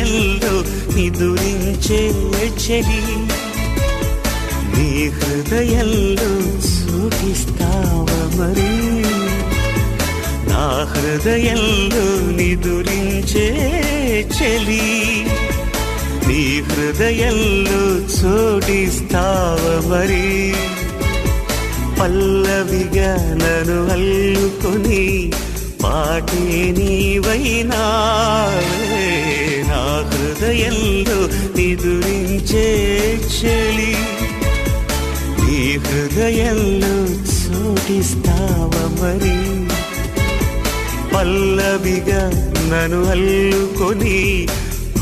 హృదయంలో నిదురించే చెలి నీ హృదయంలో సూటిస్తావా మరి నా హృదయంలో నిదురించే చెలి నీ హృదయంలో చోటిస్తావా మరి పల్లవిగా నన్ను అల్లుకొని పాటే నీవైనావే నా హృదయంలో నిదురించే చెలి నీ హృదయంలో చోటిస్తావా మరి పల్లవిగా నన్ను అల్లుకొని